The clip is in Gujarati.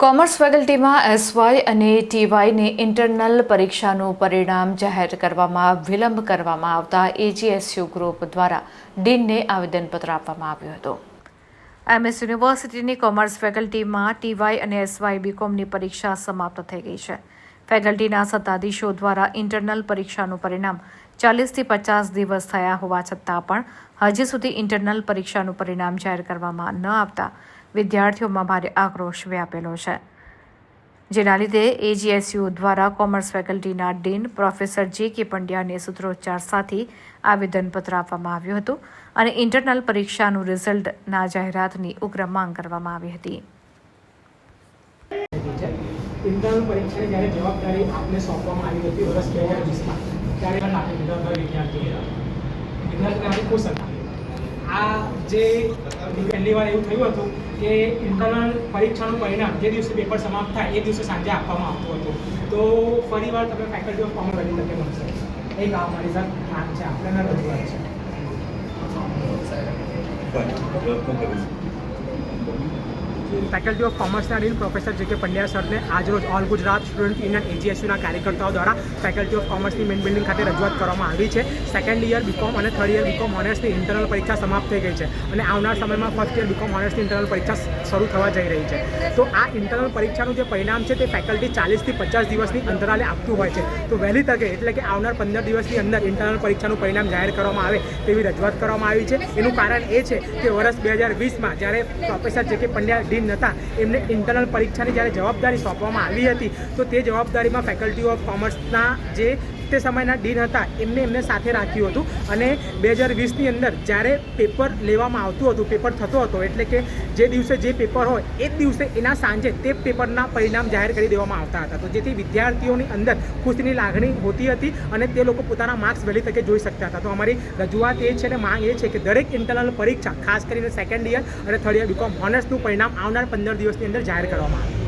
કોમર્સ ફેકલ્ટીમાં એસવાય અને ટીવાયની ઇન્ટરનલ પરીક્ષાનું પરિણામ જાહેર કરવામાં વિલંબ કરવામાં આવતા એજીએસયુ ગ્રુપ દ્વારા ડીનને આવેદનપત્ર આપવામાં આવ્યું હતું. એમએસ યુનિવર્સિટીની કોમર્સ ફેકલ્ટીમાં ટીવાય અને એસવાય બીકોમની પરીક્ષા સમાપ્ત થઈ ગઈ છે. ફેકલ્ટીના સત્તાધીશો દ્વારા ઇન્ટરનલ પરીક્ષાનું પરિણામ 40થી 50 દિવસ થયા હોવા છતાં પણ હજી સુધી ઇન્ટરનલ પરીક્ષાનું પરિણામ જાહેર કરવામાં ન આવતા વિદ્યાર્થીઓમાં ભારે આક્રોશ વ્યાપેલો છે. જેના લીધે એજીએસયુ દ્વારા કોમર્સ ફેકલ્ટીના ડીન પ્રોફેસર જે.કે. પંડ્યાને સૂત્રોચ્ચાર સાથે આવેદનપત્ર આપવામાં આવ્યું હતું અને ઇન્ટરનલ પરીક્ષાનું રિઝલ્ટના જાહેરાતની ઉગ્ર માંગ કરવામાં આવી હતી. ઇન્ટરનલ પરીક્ષાની જ્યારે જવાબદારી આપને સોંપવામાં આવી હતી વર્ષ 2020માં ત્યારે વિદ્યાર્થીઓ ખુશ હતા. આ જે પહેલી વાર એવું થયું હતું કે ઇન્ટરનલ પરીક્ષાનું પરિણામ જે દિવસે પેપર સમાપ્ત થાય એ દિવસે સાંજે આપવામાં આવતું હતું. તો ફરીવાર તમે ફેકલ્ટી ઓફ કોમર્સ વહેલી તકે મળશે. એક આ મારી સાથે માંગ છે, આપણે રજૂઆત છે. ફેકલ્ટી ઓફ કોમર્સના ડીન પ્રોફેસર જે.કે. પંડ્યા સરને આજરોજ ઓલ ગુજરાત સ્ટુડન્ટ યુનિયન એજીએસયુના કાર્યકર્તાઓ દ્વારા ફેકલ્ટી ઓફ કોમર્સની મેઇન બિલ્ડિંગ ખાતે રજૂઆત કરવામાં આવી છે. સેકન્ડ યર બીકોમ અને થર્ડ યર બીકોમ ઓનર્સની ઇન્ટરનલ પરીક્ષા સમાપ્ત થઈ ગઈ છે અને આવનાર સમયમાં ફર્સ્ટ યર બીકોમ ઓનર્સની ઇન્ટરનલ પરીક્ષા શરૂ થવા જઈ રહી છે. તો આ ઇન્ટરનલ પરીક્ષાનું જે પરિણામ છે તે ફેકલ્ટી 40થી 50 દિવસની અંતરાલે આપતું હોય છે. તો વહેલી તકે એટલે કે આવનાર 15 દિવસની અંદર ઇન્ટરનલ પરીક્ષાનું પરિણામ જાહેર કરવામાં આવે તેવી રજૂઆત કરવામાં આવી છે. એનું કારણ એ છે કે વર્ષ 2020માં જ્યારે પ્રોફેસર જે.કે. પંડ્યા ડીન હતા એમને ઇન્ટરનલ પરીક્ષાની જ્યારે જવાબદારી સોંપવામાં આવી હતી તો તે જવાબદારીમાં ફેકલ્ટી ઓફ કોમર્સના જે તે સમયના ડીન હતા એમને સાથે રાખ્યું હતું અને 2020ની અંદર જ્યારે પેપર લેવામાં આવતું હતું, પેપર થતો હતો એટલે કે જે દિવસે જે પેપર હોય એ જ દિવસે એના સાંજે તે પેપરના પરિણામ જાહેર કરી દેવામાં આવતા હતા. તો જેથી વિદ્યાર્થીઓની અંદર ખુશીની લાગણી હોતી હતી અને તે લોકો પોતાના માર્ક્સ વહેલી તકે જોઈ શકતા હતા. તો અમારી રજૂઆત એ છે અને માંગ એ છે કે દરેક ઇન્ટરનલ પરીક્ષા ખાસ કરીને સેકન્ડ યર અને થર્ડ યર બીકોમ ઓનર્સનું પરિણામ આવનાર 15 દિવસની અંદર જાહેર કરવામાં આવે.